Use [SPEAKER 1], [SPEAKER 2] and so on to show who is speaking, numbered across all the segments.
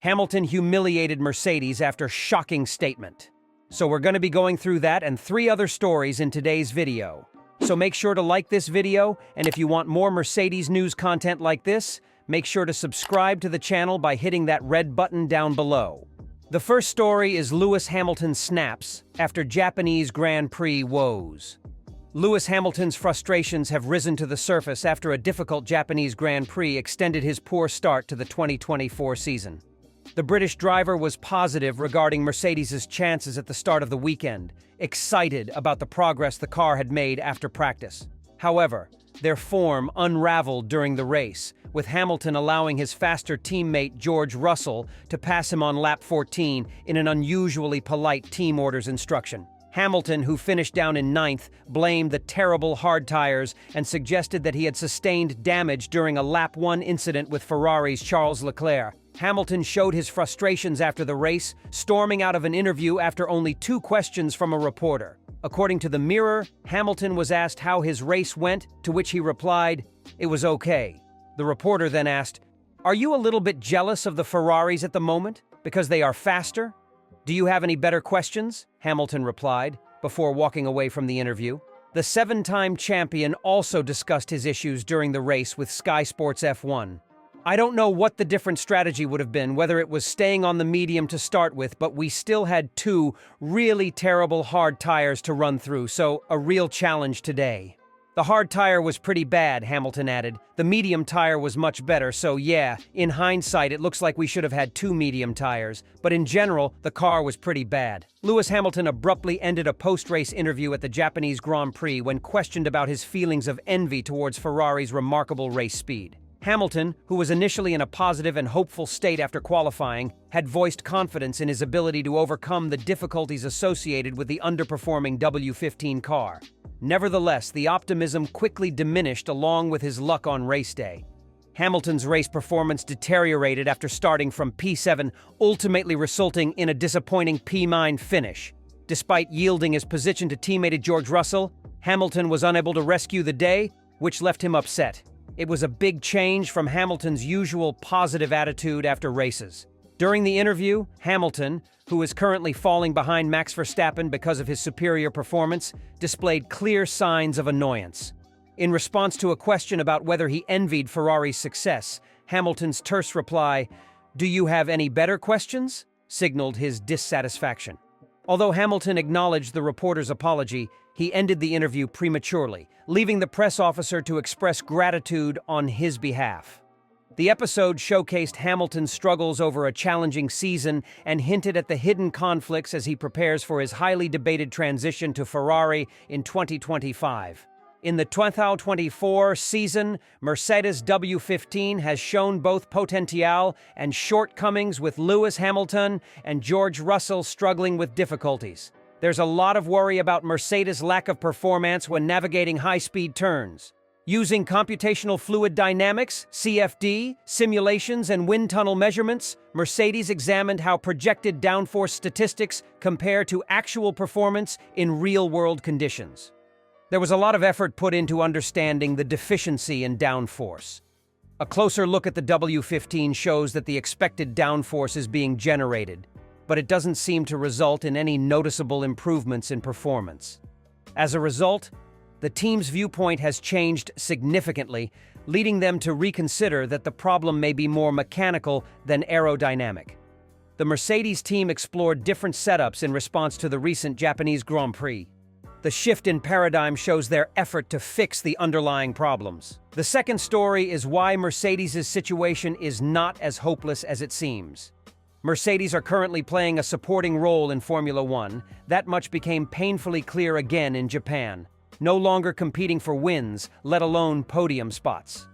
[SPEAKER 1] Hamilton humiliated Mercedes after shocking statement. So we're going to be going through that and 3 other stories in today's video. So make sure to like this video, and if you want more Mercedes news content like this, make sure to subscribe to the channel by hitting that red button down below. The first story is Lewis Hamilton snaps after Japanese Grand Prix woes. Lewis Hamilton's frustrations have risen to the surface after a difficult Japanese Grand Prix extended his poor start to the 2024 season. The British driver was positive regarding Mercedes' chances at the start of the weekend, excited about the progress the car had made after practice. However, their form unraveled during the race, with Hamilton allowing his faster teammate George Russell to pass him on lap 14 in an unusually polite team orders instruction. Hamilton, who finished down in 9th, blamed the terrible hard tires and suggested that he had sustained damage during a lap 1 incident with Ferrari's Charles Leclerc. Hamilton showed his frustrations after the race, storming out of an interview after only 2 questions from a reporter. According to the Mirror, Hamilton was asked how his race went, to which he replied, "It was okay." The reporter then asked, "Are you a little bit jealous of the Ferraris at the moment, because they are faster? Do you have any better questions?" Hamilton replied, before walking away from the interview. The 7-time champion also discussed his issues during the race with Sky Sports F1. "I don't know what the different strategy would have been, whether it was staying on the medium to start with, but we still had 2 really terrible hard tires to run through, so a real challenge today." "The hard tire was pretty bad," Hamilton added. "The medium tire was much better, so yeah, in hindsight it looks like we should have had 2 medium tires, but in general, the car was pretty bad." Lewis Hamilton abruptly ended a post-race interview at the Japanese Grand Prix when questioned about his feelings of envy towards Ferrari's remarkable race speed. Hamilton, who was initially in a positive and hopeful state after qualifying, had voiced confidence in his ability to overcome the difficulties associated with the underperforming W15 car. Nevertheless, the optimism quickly diminished along with his luck on race day. Hamilton's race performance deteriorated after starting from P7, ultimately resulting in a disappointing P9 finish. Despite yielding his position to teammate George Russell, Hamilton was unable to rescue the day, which left him upset. It was a big change from Hamilton's usual positive attitude after races. During the interview, Hamilton, who is currently falling behind Max Verstappen because of his superior performance, displayed clear signs of annoyance. In response to a question about whether he envied Ferrari's success, Hamilton's terse reply, "Do you have any better questions?" signaled his dissatisfaction. Although Hamilton acknowledged the reporter's apology, he ended the interview prematurely, leaving the press officer to express gratitude on his behalf. The episode showcased Hamilton's struggles over a challenging season and hinted at the hidden conflicts as he prepares for his highly debated transition to Ferrari in 2025. In the 2024 season, Mercedes W15 has shown both potential and shortcomings, with Lewis Hamilton and George Russell struggling with difficulties. There's a lot of worry about Mercedes' lack of performance when navigating high-speed turns. Using computational fluid dynamics, CFD, simulations, and wind tunnel measurements, Mercedes examined how projected downforce statistics compare to actual performance in real-world conditions. There was a lot of effort put into understanding the deficiency in downforce. A closer look at the W15 shows that the expected downforce is being generated, but it doesn't seem to result in any noticeable improvements in performance. As a result, the team's viewpoint has changed significantly, leading them to reconsider that the problem may be more mechanical than aerodynamic. The Mercedes team explored different setups in response to the recent Japanese Grand Prix. The shift in paradigm shows their effort to fix the underlying problems. The second story is why Mercedes' situation is not as hopeless as it seems. Mercedes are currently playing a supporting role in Formula One. That much became painfully clear again in Japan, no longer competing for wins, let alone podium spots.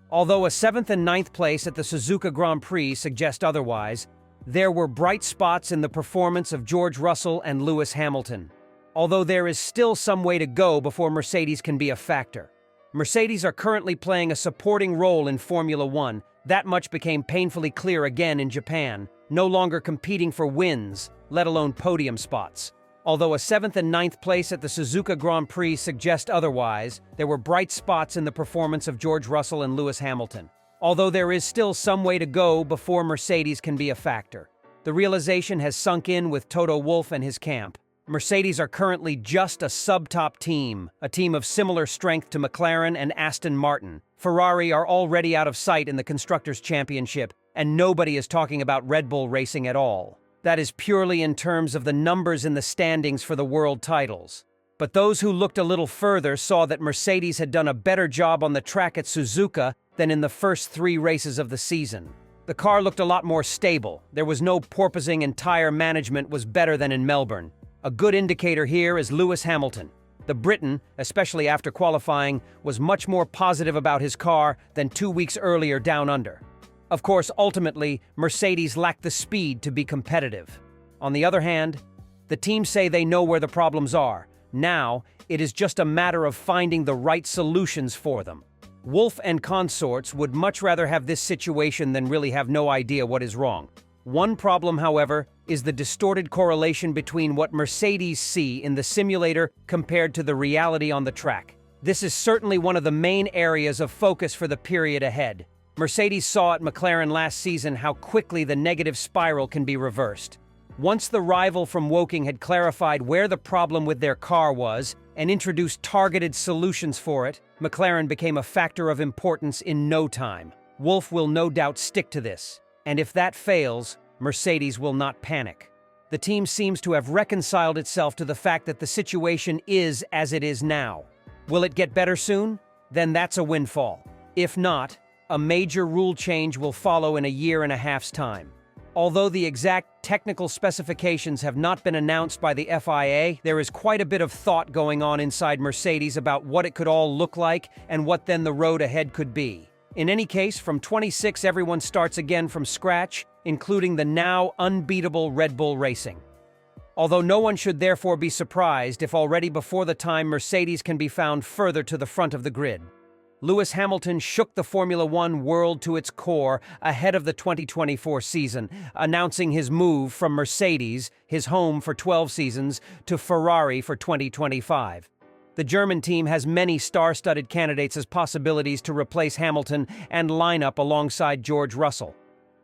[SPEAKER 1] Although a 7th and 9th place at the Suzuka Grand Prix suggest otherwise, there were bright spots in the performance of George Russell and Lewis Hamilton. Although there is still some way to go before Mercedes can be a factor. Mercedes are currently playing a supporting role in Formula One. That much became painfully clear again in Japan, no longer competing for wins, let alone podium spots. Although a 7th and 9th place at the Suzuka Grand Prix suggest otherwise, there were bright spots in the performance of George Russell and Lewis Hamilton. although there is still some way to go before Mercedes can be a factor. The realization has sunk in with Toto Wolff and his camp. Mercedes are currently just a sub-top team, a team of similar strength to McLaren and Aston Martin. Ferrari are already out of sight in the Constructors' Championship, and nobody is talking about Red Bull racing at all. That is purely in terms of the numbers in the standings for the world titles. But those who looked a little further saw that Mercedes had done a better job on the track at Suzuka than in the first 3 races of the season. The car looked a lot more stable. There was no porpoising, and tire management was better than in Melbourne. A good indicator here is Lewis Hamilton. The Briton, especially after qualifying, was much more positive about his car than 2 weeks earlier down under. Of course, ultimately, Mercedes lacked the speed to be competitive. On the other hand, the teams say they know where the problems are. Now, it is just a matter of finding the right solutions for them. Wolff and consorts would much rather have this situation than really have no idea what is wrong. One problem, however, is the distorted correlation between what Mercedes see in the simulator compared to the reality on the track. This is certainly one of the main areas of focus for the period ahead. Mercedes saw at McLaren last season how quickly the negative spiral can be reversed. Once the rival from Woking had clarified where the problem with their car was and introduced targeted solutions for it, McLaren became a factor of importance in no time. Wolff will no doubt stick to this. And if that fails, Mercedes will not panic. The team seems to have reconciled itself to the fact that the situation is as it is now. Will it get better soon? Then that's a windfall. If not, a major rule change will follow in a year and a half's time. Although the exact technical specifications have not been announced by the FIA, there is quite a bit of thought going on inside Mercedes about what it could all look like and what then the road ahead could be. In any case, from 26 everyone starts again from scratch, including the now unbeatable Red Bull Racing. Although no one should therefore be surprised if already before the time Mercedes can be found further to the front of the grid. Lewis Hamilton shook the Formula One world to its core ahead of the 2024 season, announcing his move from Mercedes, his home for 12 seasons, to Ferrari for 2025. The German team has many star-studded candidates as possibilities to replace Hamilton and line up alongside George Russell.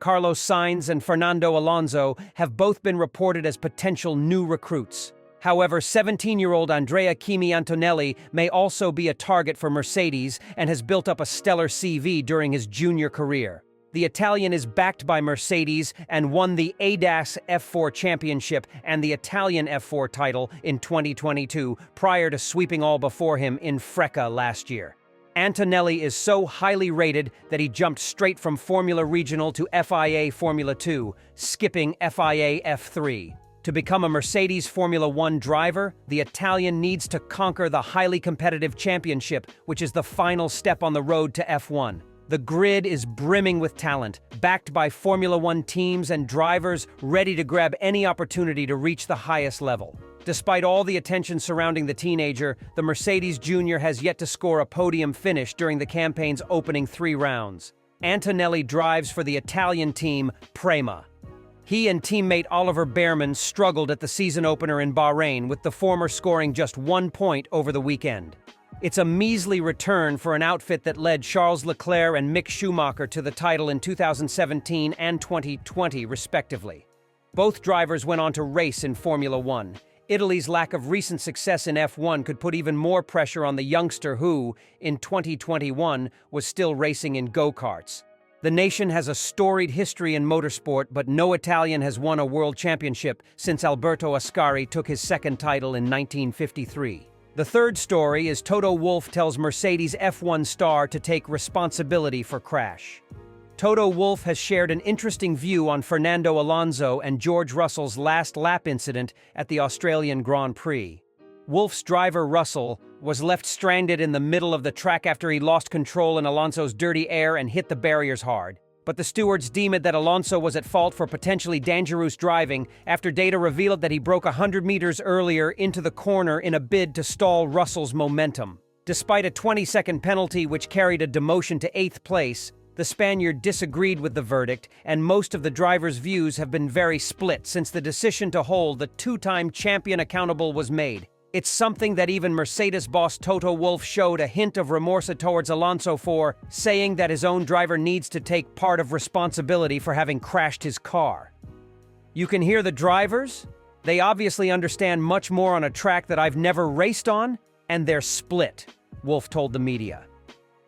[SPEAKER 1] Carlos Sainz and Fernando Alonso have both been reported as potential new recruits. However, 17-year-old Andrea Kimi Antonelli may also be a target for Mercedes and has built up a stellar CV during his junior career. The Italian is backed by Mercedes and won the ADAS F4 Championship and the Italian F4 title in 2022, prior to sweeping all before him in Freca last year. Antonelli is so highly rated that he jumped straight from Formula Regional to FIA Formula 2, skipping FIA F3. To become a Mercedes Formula One driver, the Italian needs to conquer the highly competitive championship, which is the final step on the road to F1. The grid is brimming with talent, backed by Formula One teams and drivers ready to grab any opportunity to reach the highest level. Despite all the attention surrounding the teenager, the Mercedes Junior has yet to score a podium finish during the campaign's opening 3 rounds. Antonelli drives for the Italian team Prema. He and teammate Oliver Bearman struggled at the season opener in Bahrain, with the former scoring just 1 point over the weekend. It's a measly return for an outfit that led Charles Leclerc and Mick Schumacher to the title in 2017 and 2020, respectively. Both drivers went on to race in Formula One. Italy's lack of recent success in F1 could put even more pressure on the youngster who, in 2021, was still racing in go-karts. The nation has a storied history in motorsport, but no Italian has won a world championship since Alberto Ascari took his second title in 1953. The third story is Toto Wolff tells Mercedes F1 star to take responsibility for crash. Toto Wolff has shared an interesting view on Fernando Alonso and George Russell's last lap incident at the Australian Grand Prix. Wolff's driver Russell was left stranded in the middle of the track after he lost control in Alonso's dirty air and hit the barriers hard. But the stewards deemed that Alonso was at fault for potentially dangerous driving after data revealed that he broke 100 meters earlier into the corner in a bid to stall Russell's momentum. Despite a 20-second penalty which carried a demotion to 8th place, the Spaniard disagreed with the verdict, and most of the drivers' views have been very split since the decision to hold the 2-time champion accountable was made. It's something that even Mercedes boss Toto Wolff showed a hint of remorse towards Alonso for, saying that his own driver needs to take part of responsibility for having crashed his car. You can hear the drivers? They obviously understand much more on a track that I've never raced on, and they're split, Wolff told the media.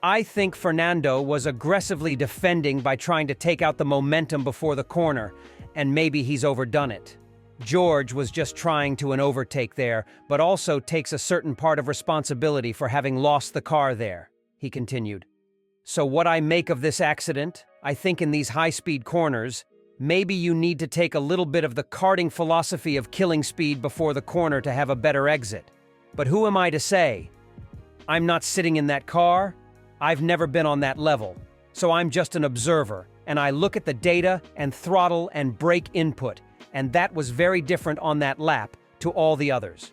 [SPEAKER 1] I think Fernando was aggressively defending by trying to take out the momentum before the corner, and maybe he's overdone it. George was just trying to an overtake there, but also takes a certain part of responsibility for having lost the car there, he continued. So what I make of this accident, I think in these high-speed corners, maybe you need to take a little bit of the karting philosophy of killing speed before the corner to have a better exit. But who am I to say? I'm not sitting in that car. I've never been on that level. So I'm just an observer, and I look at the data and throttle and brake input, and that was very different on that lap to all the others.